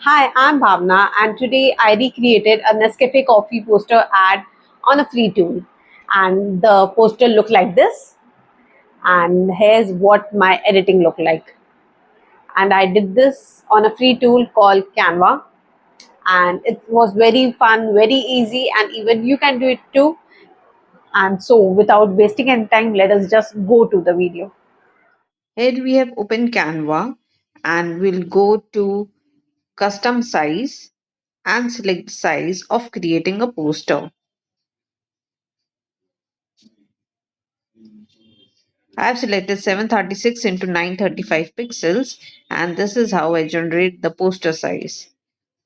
Hi, I'm Bhavna, and today I recreated a Nescafe coffee poster ad on a free tool. And the poster looked like this. And here's what my editing looked like. And I did this on a free tool called Canva. And it was very fun, very easy, and even you can do it too. And so, without wasting any time, let us just go to the video. Here we have open Canva and we'll go to custom size and select size of creating a poster. I have selected 736 into 935 pixels and this is how I generate the poster size.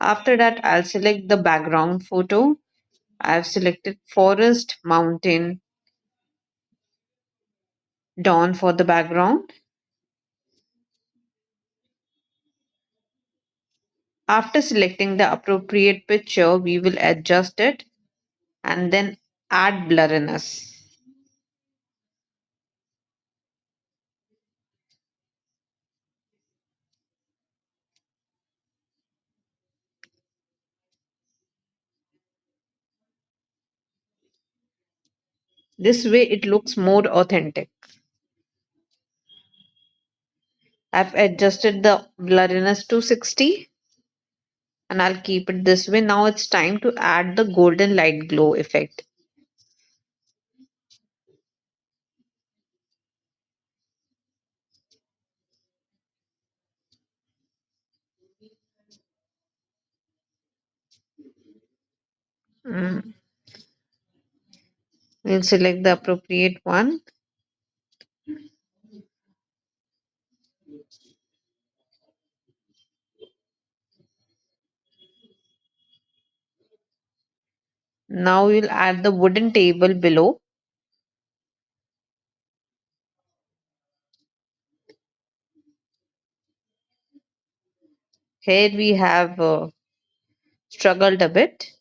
After that, I'll select the background photo. I've selected forest, mountain, dawn for the background. After selecting the appropriate picture, we will adjust it and then add blurriness. This way it looks more authentic. I've adjusted the blurriness to 60 and I'll keep it this way. Now it's time to add the golden light glow effect. Mm. We'll select the appropriate one. Now we'll add the wooden table below. Here we have struggled a bit.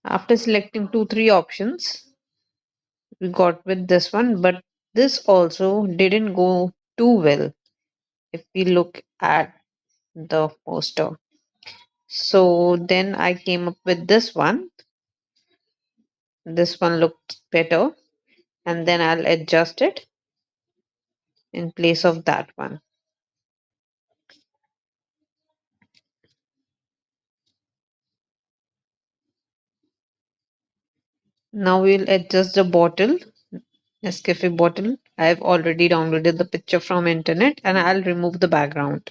After selecting 2 3 options, we got with this one, but this also didn't go too well if we look at the poster. So then I came up with this one. This one looked better, and then I'll adjust it in place of that one. Now we'll adjust the bottle, Nescafe bottle. I've already downloaded the picture from internet and I'll remove the background.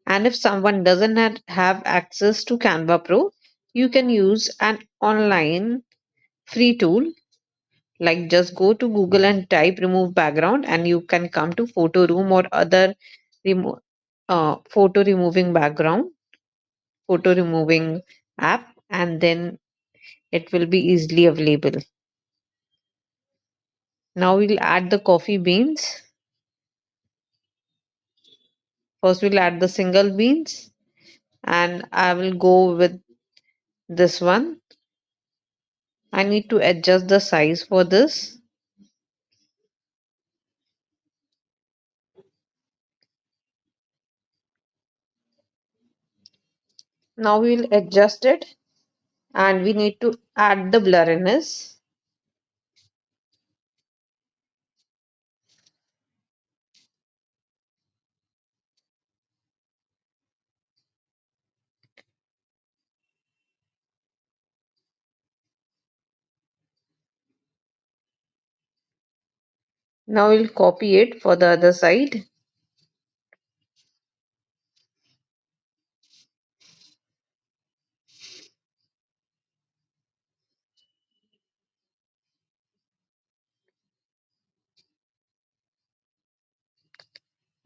And if someone doesn't have access to Canva Pro, you can use an online free tool, like just go to Google and type remove background and you can come to photo room or other remo- photo removing background, photo removing app, and then it will be easily available. Now we'll add the coffee beans. First we'll add the single beans and I will go with this one. I need to adjust the size for this. Now we'll adjust it and we need to add the blurriness. Now we'll copy it for the other side.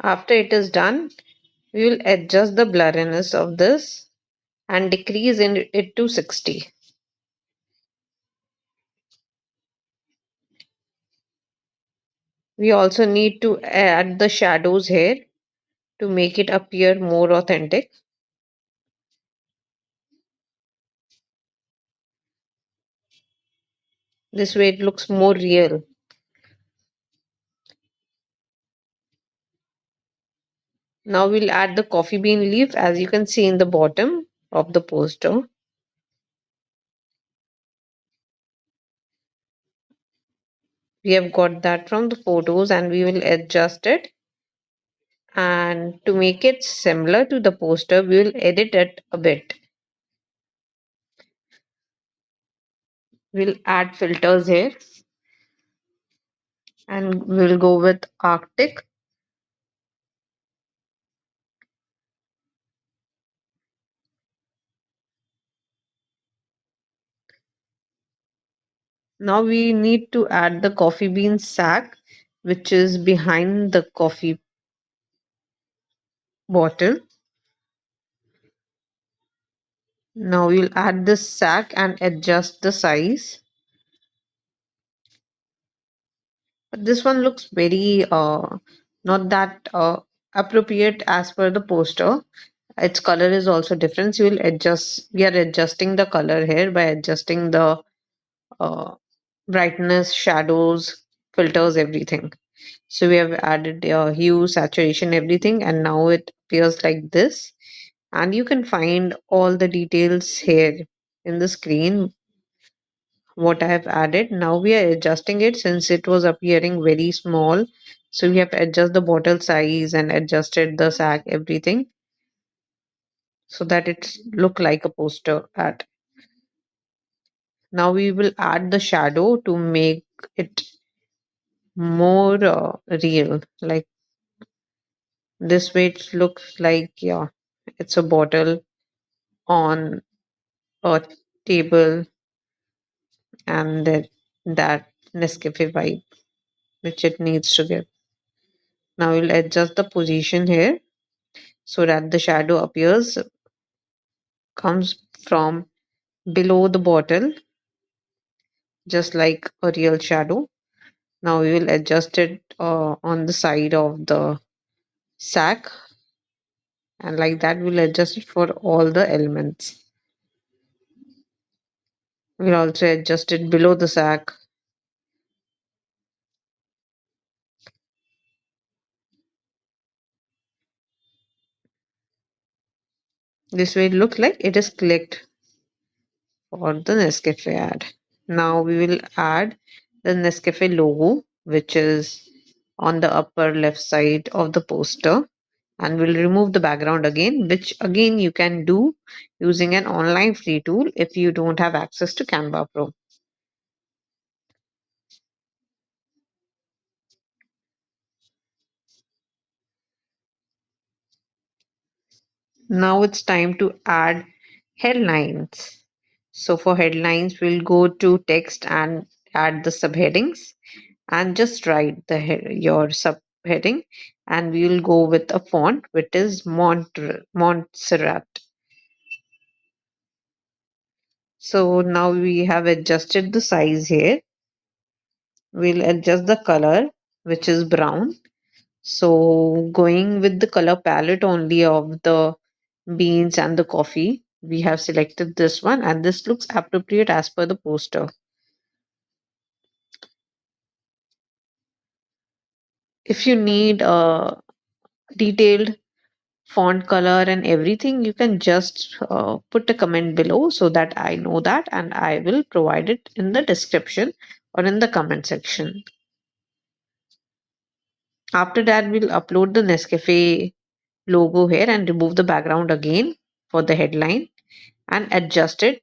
After it is done, we will adjust the blurriness of this and decrease it to 60. We also need to add the shadows here to make it appear more authentic. This way it looks more real. Now we'll add the coffee bean leaf as you can see in the bottom of the poster. We have got that from the photos and we will adjust it. And to make it similar to the poster, we will edit it a bit. We'll add filters here and we'll go with Arctic. Now we need to add the coffee bean sack, which is behind the coffee bottle. Now we'll add this sack and adjust the size. But this one looks very not that appropriate as per the poster. Its color is also different. So we'll adjust. We are adjusting the color here by adjusting the uh, brightness, shadows, filters, everything. So we have added hue, saturation, everything, and now it appears like this. And you can find all the details here in the screen what I have added. Now we are adjusting it since it was appearing very small. So we have to adjust the bottle size and adjusted the sack, everything, so that it look like a poster ad. Now we will add the shadow to make it more real. Like this way, it looks like, yeah, it's a bottle on a table and that Nescafe vibe which it needs to give. Now we'll adjust the position here so that the shadow appears comes from below the bottle just like a real shadow. Now we will adjust it on the side of the sack, and like that we'll adjust it for all the elements. We'll also adjust it below the sack. This way it looks like it is clicked for the Nescafe ad. Now we will add the Nescafe logo, which is on the upper left side of the poster, and we'll remove the background again, which again you can do using an online free tool if you don't have access to Canva Pro. Now it's time to add headlines. So for headlines, we'll go to text and add the subheadings and just write your subheading, and we'll go with a font which is Montserrat. So now we have adjusted the size here. We'll adjust the color, which is brown. So going with the color palette only of the beans and the coffee, we have selected this one, and this looks appropriate as per the poster. If you need a detailed font color and everything, you can just put a comment below so that I know that, and I will provide it in the description or in the comment section. After that, we'll upload the Nescafe logo here and remove the background again for the headline and adjust it.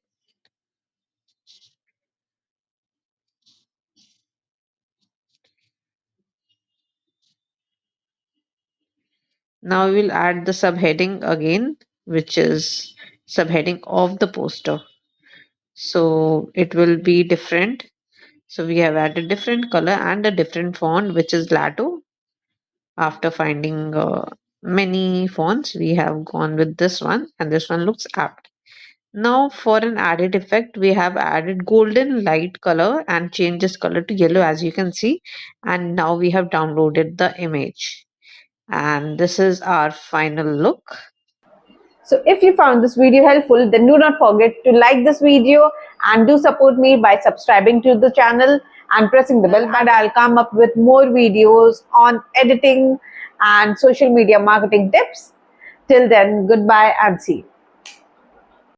Now we will add the subheading again, which is subheading of the poster. So it will be different. So we have added different color and a different font, which is Lato. After finding many fonts, we have gone with this one, and this one looks apt. Now for an added effect, we have added golden light color and changed this color to yellow as you can see. And now we have downloaded the image. And this is our final look. So if you found this video helpful, then do not forget to like this video And do support me by subscribing to the channel and pressing the bell. And I'll come up with more videos on editing and social media marketing tips. Till then, goodbye and see you.